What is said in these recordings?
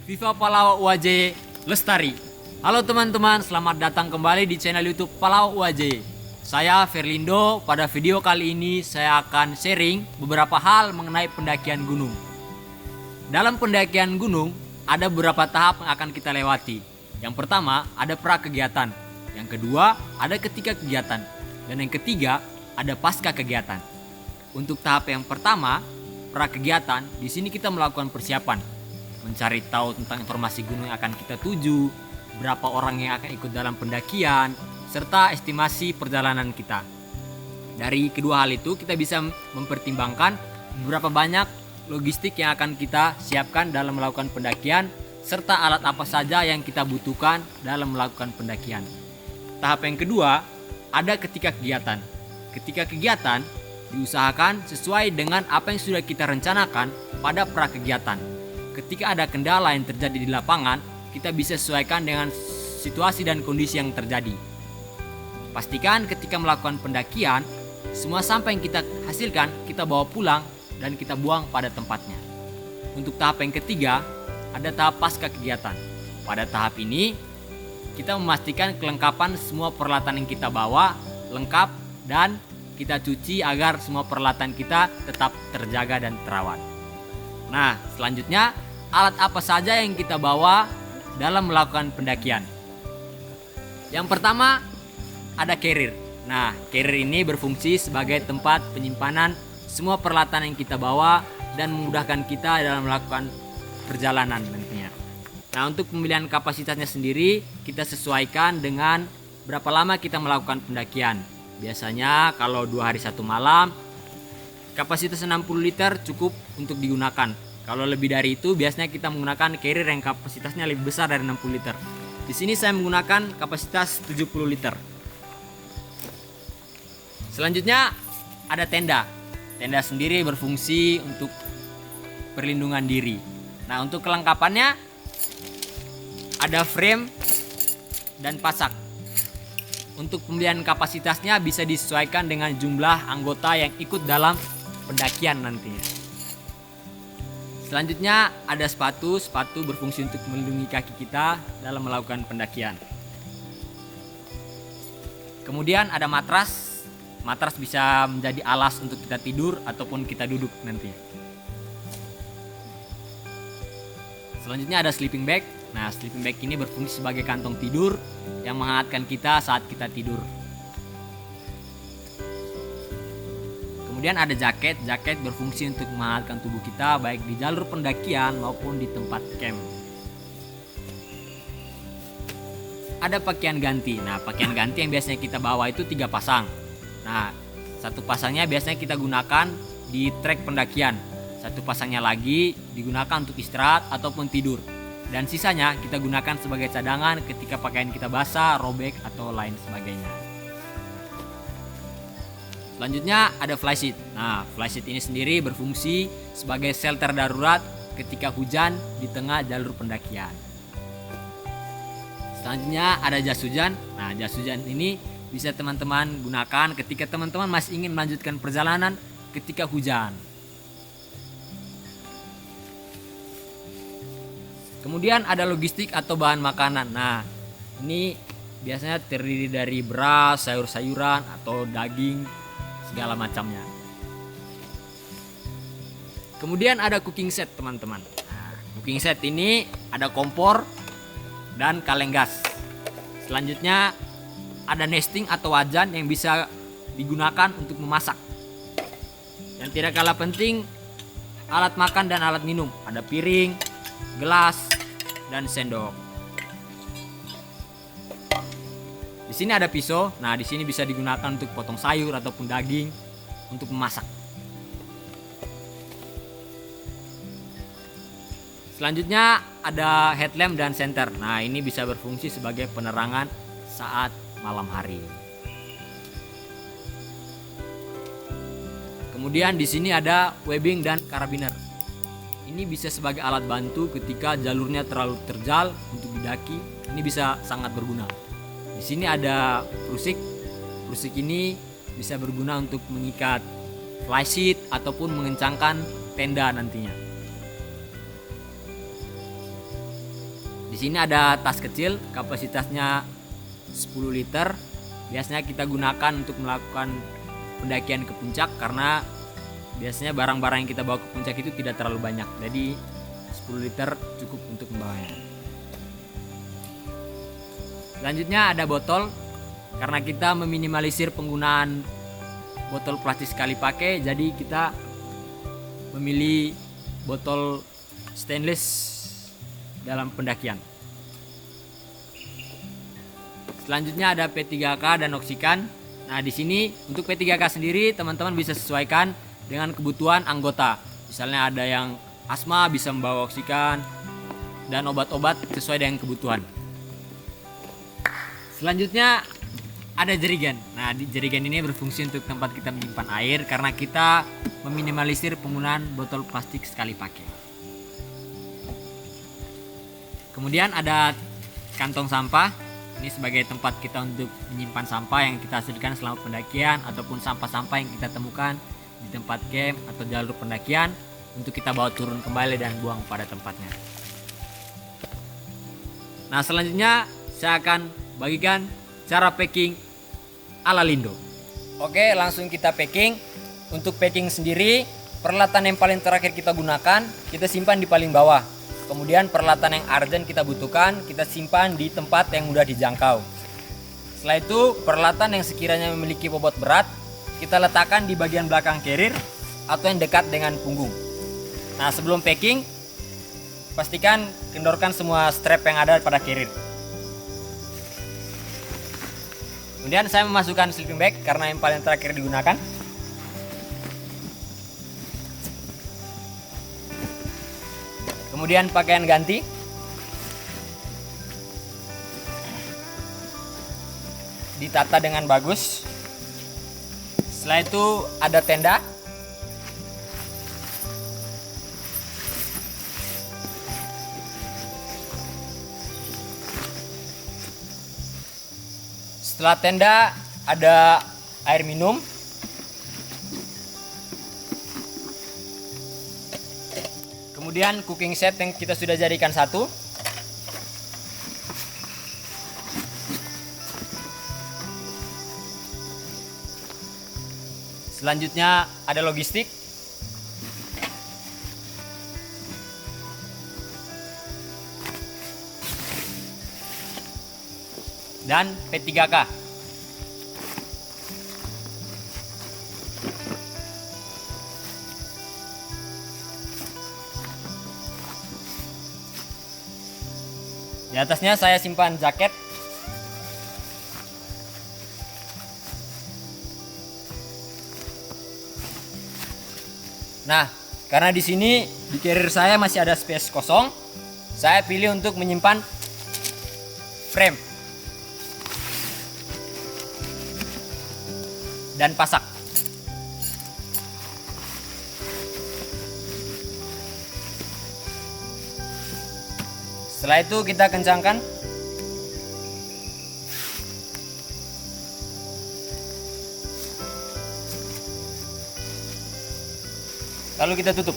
Viva Palawa UAJ Lestari. Halo teman-teman, selamat datang kembali di channel YouTube Palawa UAJ. Saya Verlindo. Pada video kali ini saya akan sharing beberapa hal mengenai pendakian gunung. Dalam pendakian gunung ada beberapa tahap yang akan kita lewati. Yang pertama ada pra kegiatan, yang kedua ada ketika kegiatan, dan yang ketiga ada pasca kegiatan. Untuk tahap yang pertama, pra kegiatan, di sini kita melakukan persiapan, mencari tahu tentang informasi gunung yang akan kita tuju, berapa orang yang akan ikut dalam pendakian, serta estimasi perjalanan kita. Dari kedua hal itu kita bisa mempertimbangkan berapa banyak logistik yang akan kita siapkan dalam melakukan pendakian, serta alat apa saja yang kita butuhkan dalam melakukan pendakian. Tahap yang kedua ada ketika kegiatan. Ketika kegiatan diusahakan sesuai dengan apa yang sudah kita rencanakan pada pra kegiatan. Ketika ada kendala yang terjadi di lapangan, kita bisa sesuaikan dengan situasi dan kondisi yang terjadi. Pastikan ketika melakukan pendakian, semua sampah yang kita hasilkan kita bawa pulang dan kita buang pada tempatnya. Untuk tahap yang ketiga, ada tahap pasca kegiatan. Pada tahap ini, kita memastikan kelengkapan semua peralatan yang kita bawa lengkap dan kita cuci agar semua peralatan kita tetap terjaga dan terawat. Nah, selanjutnya alat apa saja yang kita bawa dalam melakukan pendakian? Yang pertama ada carrier. Nah, carrier ini berfungsi sebagai tempat penyimpanan semua peralatan yang kita bawa dan memudahkan kita dalam melakukan perjalanan nantinya. Nah, untuk pemilihan kapasitasnya sendiri kita sesuaikan dengan berapa lama kita melakukan pendakian. Biasanya kalau 2 hari 1 malam kapasitas 60 liter cukup untuk digunakan. Kalau lebih dari itu biasanya kita menggunakan carrier yang kapasitasnya lebih besar dari 60 liter. Di sini saya menggunakan kapasitas 70 liter. Selanjutnya ada tenda. Tenda sendiri berfungsi untuk perlindungan diri. Nah, untuk kelengkapannya ada frame dan pasak. Untuk pembelian kapasitasnya bisa disesuaikan dengan jumlah anggota yang ikut dalam pendakian nantinya. Selanjutnya ada sepatu. Sepatu berfungsi untuk melindungi kaki kita dalam melakukan pendakian. Kemudian ada matras. Matras bisa menjadi alas untuk kita tidur ataupun kita duduk nanti. Selanjutnya ada sleeping bag. Nah, sleeping bag ini berfungsi sebagai kantong tidur yang menghangatkan kita saat kita tidur. Kemudian ada jaket. Jaket berfungsi untuk menghangatkan tubuh kita baik di jalur pendakian maupun di tempat camp. Ada pakaian ganti. Nah, pakaian ganti yang biasanya kita bawa itu 3 pasang. Nah, 1 pasangnya biasanya kita gunakan di trek pendakian. 1 pasangnya lagi digunakan untuk istirahat ataupun tidur. Dan sisanya kita gunakan sebagai cadangan ketika pakaian kita basah, robek, atau lain sebagainya. Selanjutnya ada flysheet. Nah, flysheet ini sendiri berfungsi sebagai shelter darurat ketika hujan di tengah jalur pendakian. Selanjutnya ada jas hujan. Nah, jas hujan ini bisa teman-teman gunakan ketika teman-teman masih ingin melanjutkan perjalanan ketika hujan. Kemudian ada logistik atau bahan makanan. Nah, ini biasanya terdiri dari beras, sayur-sayuran, atau daging, segala macamnya. Kemudian ada cooking set, teman-teman. Nah, cooking set ini ada kompor dan kaleng gas. Selanjutnya ada nesting atau wajan yang bisa digunakan untuk memasak. Dan tidak kalah penting, alat makan dan alat minum. Ada piring, gelas, dan sendok. Di sini ada pisau. Nah, di sini bisa digunakan untuk potong sayur ataupun daging untuk memasak. Selanjutnya ada headlamp dan senter. Nah, ini bisa berfungsi sebagai penerangan saat malam hari. Kemudian di sini ada webbing dan karabiner. Ini bisa sebagai alat bantu ketika jalurnya terlalu terjal untuk didaki. Ini bisa sangat berguna. Di sini ada prusik. Prusik ini bisa berguna untuk mengikat flysheet ataupun mengencangkan tenda nantinya. Di sini ada tas kecil, kapasitasnya 10 liter. Biasanya kita gunakan untuk melakukan pendakian ke puncak karena biasanya barang-barang yang kita bawa ke puncak itu tidak terlalu banyak. Jadi 10 liter cukup untuk membawanya. Selanjutnya ada botol. Karena kita meminimalisir penggunaan botol plastik sekali pakai, jadi kita memilih botol stainless dalam pendakian. Selanjutnya ada P3K dan oksigen. Nah, di sini untuk P3K sendiri teman-teman bisa sesuaikan dengan kebutuhan anggota. Misalnya ada yang asma bisa membawa oksigen dan obat-obat sesuai dengan kebutuhan. Selanjutnya ada jerigen. Nah, di jerigen ini berfungsi untuk tempat kita menyimpan air karena kita meminimalisir penggunaan botol plastik sekali pakai. Kemudian ada kantong sampah. Ini sebagai tempat kita untuk menyimpan sampah yang kita hasilkan selama pendakian ataupun sampah-sampah yang kita temukan di tempat camp atau jalur pendakian untuk kita bawa turun kembali dan buang pada tempatnya. Nah, selanjutnya saya akan bagikan cara packing ala Lindo. Oke, langsung kita packing. Untuk packing sendiri, peralatan yang paling terakhir kita gunakan, kita simpan di paling bawah. Kemudian peralatan yang urgent kita butuhkan, kita simpan di tempat yang mudah dijangkau. Setelah itu, peralatan yang sekiranya memiliki bobot berat, kita letakkan di bagian belakang carrier atau yang dekat dengan punggung. Nah, sebelum packing, pastikan kendorkan semua strap yang ada pada carrier. Kemudian saya memasukkan sleeping bag karena yang paling terakhir digunakan. Kemudian pakaian ganti. Ditata dengan bagus. Setelah itu ada tenda. Setelah tenda ada air minum. Kemudian cooking set yang kita sudah jadikan satu. Selanjutnya ada logistik. Dan P3K. Di atasnya saya simpan jaket. Nah, karena di sini di carrier saya masih ada space kosong, saya pilih untuk menyimpan frame dan pasak. Setelah itu kita kencangkan. Lalu kita tutup.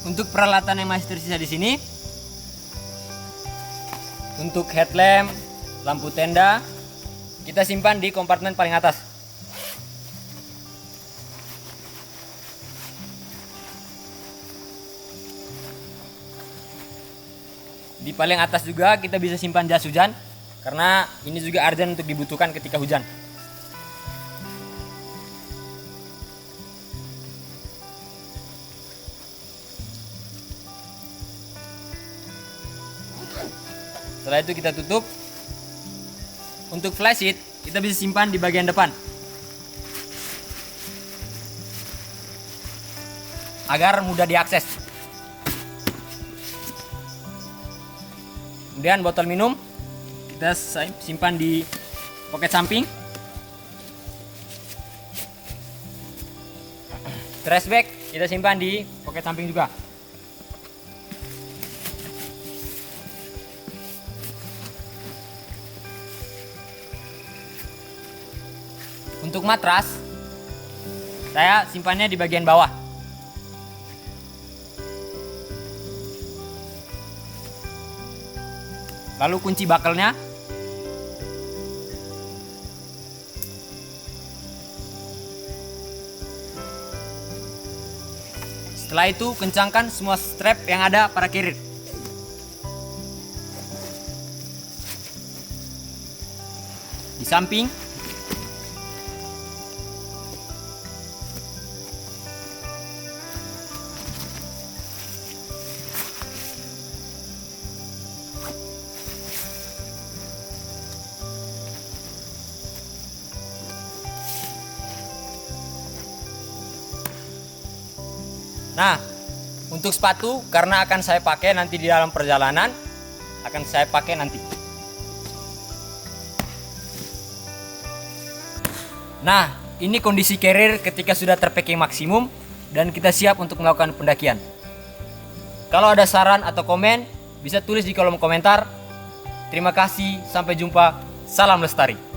Untuk peralatan yang masih tersisa di sini, untuk headlamp, lampu tenda, kita simpan di kompartemen paling atas. Di paling atas juga kita bisa simpan jas hujan, karena ini juga urgent untuk dibutuhkan ketika hujan. Setelah itu kita tutup. Untuk flashlight kita bisa simpan di bagian depan agar mudah diakses. Kemudian botol minum kita simpan di poket samping. Trash bag kita simpan di poket samping juga. Untuk matras, saya simpannya di bagian bawah. Lalu kunci bakelnya. Setelah itu kencangkan semua strap yang ada pada carrier. Di samping. Nah, untuk sepatu karena akan saya pakai nanti di dalam perjalanan, akan saya pakai nanti. Nah, ini kondisi carrier ketika sudah terpacking maksimum dan kita siap untuk melakukan pendakian. Kalau ada saran atau komen, bisa tulis di kolom komentar. Terima kasih, sampai jumpa. Salam lestari.